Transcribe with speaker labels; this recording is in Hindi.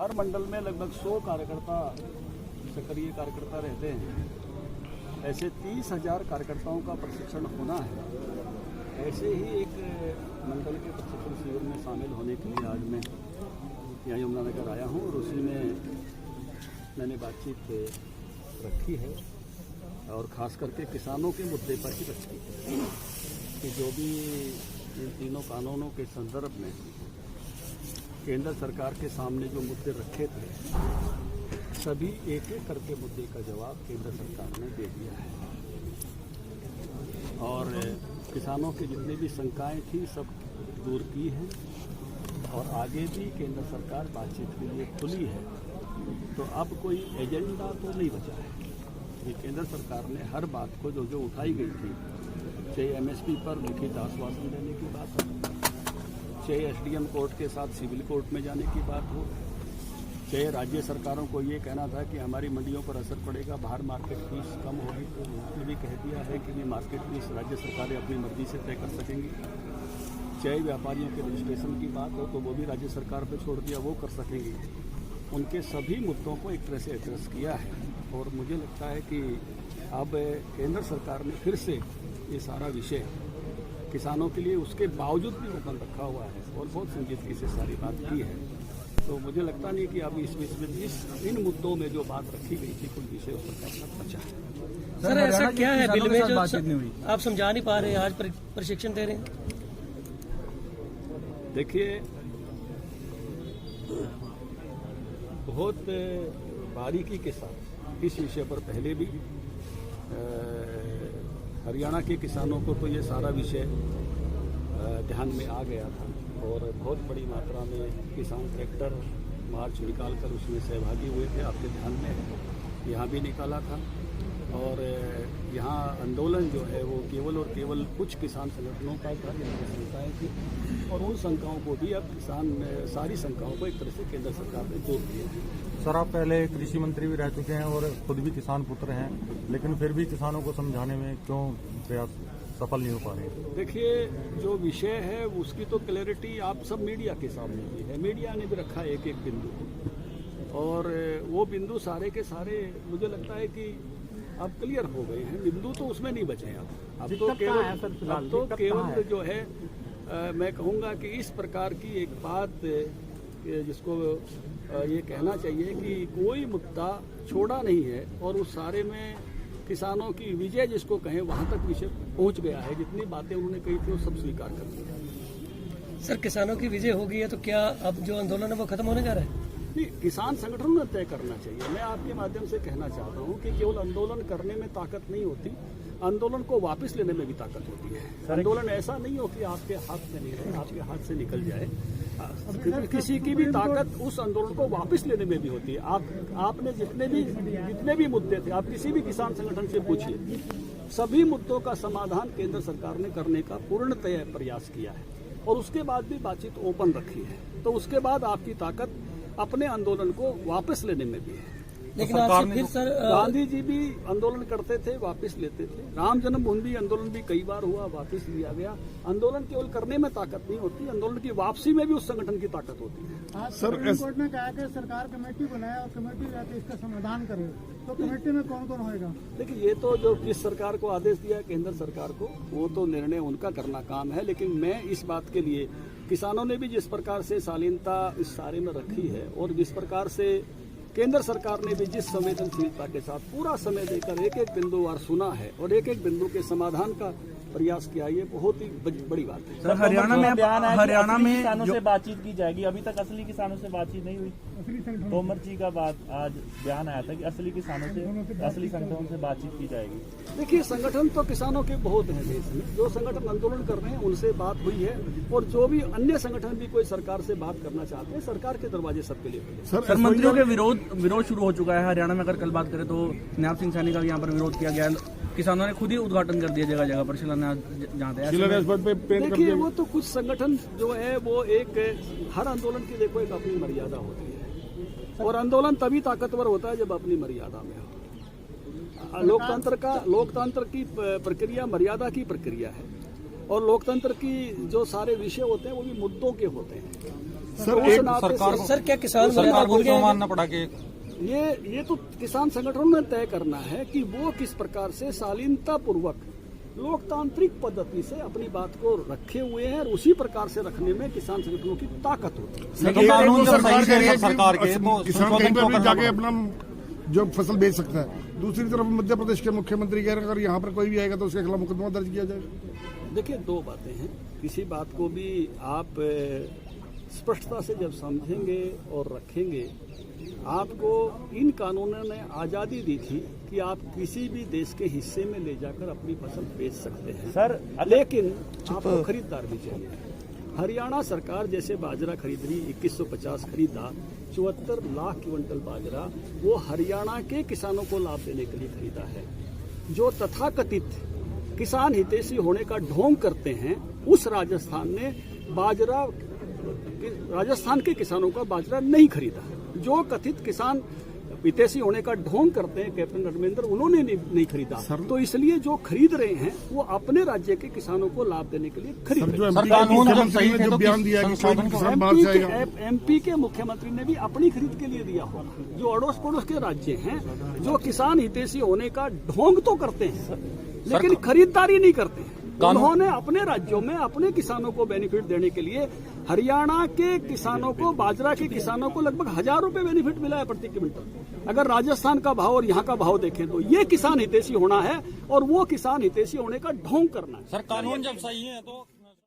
Speaker 1: हर मंडल में लगभग 100 कार्यकर्ता, सक्रिय कार्यकर्ता रहते हैं। ऐसे 30,000 कार्यकर्ताओं का प्रशिक्षण होना है। ऐसे ही एक मंडल के प्रशिक्षण शिविर में शामिल होने के लिए आज मैं यहाँ यमुनानगर आया हूँ और उसी में मैंने बातचीत रखी है और ख़ास करके किसानों के मुद्दे पर ही रखी है कि जो भी इन तीनों कानूनों के संदर्भ में केंद्र सरकार के सामने जो मुद्दे रखे थे, सभी एक एक करके मुद्दे का जवाब केंद्र सरकार ने दे दिया है और किसानों की जितनी भी शंकाएं थी सब दूर की हैं और आगे भी केंद्र सरकार बातचीत के लिए खुली है। तो अब कोई एजेंडा तो नहीं बचा है कि केंद्र सरकार ने हर बात को जो उठाई गई थी, चाहे एमएसपी पर लिखित आश्वासन देने की बात हो, चाहे एसडीएम कोर्ट के साथ सिविल कोर्ट में जाने की बात हो, चाहे राज्य सरकारों को ये कहना था कि हमारी मंडियों पर असर पड़ेगा, बाहर मार्केट फीस कम होगी, तो उन्होंने भी कह दिया है कि ये मार्केट फीस राज्य सरकारें अपनी मर्जी से तय कर सकेंगी। चाहे व्यापारियों के रजिस्ट्रेशन की बात हो तो वो भी राज्य सरकार पर छोड़ दिया, वो कर सकेंगी। उनके सभी मुद्दों को एक तरह से एड्रेस किया है और मुझे लगता है कि अब केंद्र सरकार ने फिर से ये सारा विषय किसानों के लिए उसके बावजूद भी ओपन रखा हुआ है और बहुत संजीदगी से सारी बात की है। तो मुझे लगता नहीं कि अब इन मुद्दों में जो बात रखी गई थी कोई विषय उस पर बचा है।
Speaker 2: सर ऐसा क्या है बिल में जो आप समझा नहीं पा रहे हैं, आज प्रशिक्षण दे रहे हैं?
Speaker 1: देखिए, बहुत बारीकी के साथ इस विषय पर पहले भी हरियाणा के किसानों को तो ये सारा विषय ध्यान में आ गया था और बहुत बड़ी मात्रा में किसान ट्रैक्टर मार्च निकालकर उसमें सहभागी हुए थे। आपके ध्यान में यहाँ भी निकाला था और यहाँ आंदोलन जो है वो केवल और केवल कुछ किसान संगठनों का था जिनकी शंकाएँ थी और उन शंकाओं को भी अब सारी शंकाओं को एक तरह से केंद्र सरकार ने दूर किया है।
Speaker 3: सर, आप पहले कृषि मंत्री भी रह चुके हैं और खुद भी किसान पुत्र हैं, लेकिन फिर भी किसानों को समझाने में क्यों प्रयास सफल नहीं हो पा रहे?
Speaker 1: देखिए, जो विषय है उसकी तो क्लैरिटी आप सब मीडिया के सामने भी है। मीडिया ने भी रखा है एक एक बिंदु और वो बिंदु सारे के सारे मुझे लगता है कि अब क्लियर हो गए हैं। बिंदु तो उसमें नहीं बचे। अब तो केवल जो है मैं कहूँगा कि इस प्रकार की एक बात जिसको ये कहना चाहिए कि कोई मुद्दा छोड़ा नहीं है और उस सारे में किसानों की विजय जिसको कहें वहाँ तक विषय पहुँच गया है। जितनी बातें उन्होंने कही थी वो सब स्वीकार कर लिया।
Speaker 2: सर, किसानों की विजय हो गई है तो क्या अब जो आंदोलन है वो खत्म होने जा रहा है?
Speaker 1: नहीं, किसान संगठनों ने तय करना चाहिए। मैं आपके माध्यम से कहना चाहता हूँ कि केवल आंदोलन करने में ताकत नहीं होती, आंदोलन को वापस लेने में भी ताकत होती है। आंदोलन ऐसा नहीं हो कि आपके हाथ से नहीं रहे, आपके हाथ से निकल जाए। किसी की भी ताकत उस आंदोलन को वापस लेने में भी होती है। आपने जितने भी मुद्दे थे, आप किसी भी किसान संगठन से पूछिए, सभी मुद्दों का समाधान केंद्र सरकार ने करने का पूर्णतः प्रयास किया है और उसके बाद भी बातचीत ओपन रखी है। तो उसके बाद आपकी ताकत अपने आंदोलन को वापस लेने में भी है।
Speaker 2: लेकिन आज फिर सर
Speaker 1: गांधी जी भी आंदोलन करते थे, वापस लेते थे। राम जन्मभूमि आंदोलन भी कई बार हुआ, वापस लिया गया। आंदोलन केवल करने में ताकत नहीं होती, आंदोलन की वापसी में भी उस संगठन की ताकत होती है।
Speaker 4: आज सुप्रीम कोर्ट ने कहा कि सरकार कमेटी बनाए और कमेटी जाके इसका समाधान करे, तो कमेटी में कौन कौन होगा?
Speaker 1: देखिए, ये तो जो किस सरकार को आदेश दिया केंद्र सरकार को, वो तो निर्णय उनका करना काम है। लेकिन मैं इस बात के लिए, किसानों ने भी जिस प्रकार से शालीनता इस सारे में रखी है और जिस प्रकार से केंद्र सरकार ने भी जिस संवेदनशीलता के साथ पूरा समय देकर एक एक बिंदुवार सुना है और एक एक बिंदु के समाधान का प्रयास किया, ये बहुत ही बड़ी बात है।
Speaker 5: सर, हरियाणा में किसानों से बातचीत की जाएगी। अभी तक असली किसानों से बातचीत नहीं हुई। तोमर जी का बात आज बयान आया था कि असली संगठनों से बातचीत की जाएगी।
Speaker 1: देखिए, संगठन तो किसानों के बहुत हैं देश में। जो संगठन आंदोलन कर रहे हैं उनसे बात हुई है और जो भी अन्य संगठन भी कोई सरकार से बात करना चाहते हैं, सरकार के दरवाजे सबके लिए खुले।
Speaker 5: सर, मंत्रियों के विरोध शुरू हो चुका है हरियाणा में। अगर कल बात करें तो नायब सिंह सैनी का भी यहाँ पर विरोध किया गया। किसानों ने खुद ही उद्घाटन कर दिया जगह जगह पर शिलान्यास।
Speaker 1: देखिए, वो तो कुछ संगठन जो है वो हर आंदोलन की देखो एक अपनी मर्यादा होती है और आंदोलन तभी ताकतवर होता है जब अपनी मर्यादा में हो। लोकतंत्र की प्रक्रिया मर्यादा की प्रक्रिया है और लोकतंत्र की जो सारे विषय होते हैं वो भी मुद्दों के होते हैं। तो उस नाते से
Speaker 2: सर क्या किसान
Speaker 3: सरकार को
Speaker 2: भूल गए
Speaker 3: क्यों
Speaker 2: हैं?
Speaker 3: मानना पड़ा कि
Speaker 1: ये तो किसान संगठनों ने तय करना है कि वो किस प्रकार से शालीनता पूर्वक लोकतांत्रिक पद्धति से अपनी बात को रखे हुए हैं, और उसी प्रकार से रखने में किसान संगठनों की ताकत होती है।
Speaker 3: तो कानून जब
Speaker 6: सरकार
Speaker 3: सही
Speaker 6: कह रही है
Speaker 3: है सरकार के
Speaker 6: कि
Speaker 3: तो
Speaker 6: किसान
Speaker 3: संशोधन
Speaker 6: कहीं पर
Speaker 3: क्यों
Speaker 6: भी
Speaker 3: करना
Speaker 6: जाके
Speaker 3: पड़ा?
Speaker 6: अपना जो फसल बेच सकता है। दूसरी तरफ मध्य प्रदेश के मुख्यमंत्री कह रहे हैं अगर यहाँ पर कोई भी आएगा तो उसके खिलाफ मुकदमा दर्ज किया जाएगा।
Speaker 1: देखिए, दो बातें हैं। किसी बात को भी आप स्पष्टता से जब समझेंगे और रखेंगे, आपको इन कानूनों ने आज़ादी दी थी कि आप किसी भी देश के हिस्से में ले जाकर अपनी फसल बेच सकते हैं,
Speaker 5: सर
Speaker 1: लेकिन आपको खरीदार भी चाहिए। हरियाणा सरकार जैसे बाजरा खरीद रही, 2150 खरीदा, 74 लाख क्विंटल बाजरा वो हरियाणा के किसानों को लाभ देने के लिए खरीदा है। जो तथाकथित किसान हितैषी होने का ढोंग करते हैं, उस राजस्थान ने राजस्थान के किसानों का बाजरा नहीं खरीदा। जो कथित किसान हितैषी होने का ढोंग करते हैं कैप्टन धर्मेंद्र, उन्होंने नहीं खरीदा। तो इसलिए जो खरीद रहे हैं वो अपने राज्य के किसानों को लाभ देने के लिए खरीद रहे हैं।
Speaker 3: सर कानून जब सही
Speaker 6: ने
Speaker 3: थे
Speaker 6: जो
Speaker 3: तो
Speaker 6: बयान दिया कि कोई
Speaker 3: संशोधन
Speaker 6: किसान बाहर से आएगा।
Speaker 1: एमपी के मुख्यमंत्री ने भी अपनी खरीद के लिए दिया होगा। जो अड़ोस पड़ोस के राज्य हैं, जो किसान हितैषी होने का ढोंग तो करते हैं लेकिन खरीदारी नहीं करते हैं, उन्होंने अपने राज्यों में अपने किसानों को बेनिफिट देने के लिए हरियाणा के किसानों को, बाजरा के किसानों को लगभग 1000 रुपए बेनिफिट मिला है प्रति क्विंटल। अगर राजस्थान का भाव और यहाँ का भाव देखें तो ये किसान हितैषी होना है और वो किसान हितैषी होने का ढोंग करना है।
Speaker 3: सर कानून जब सही है तो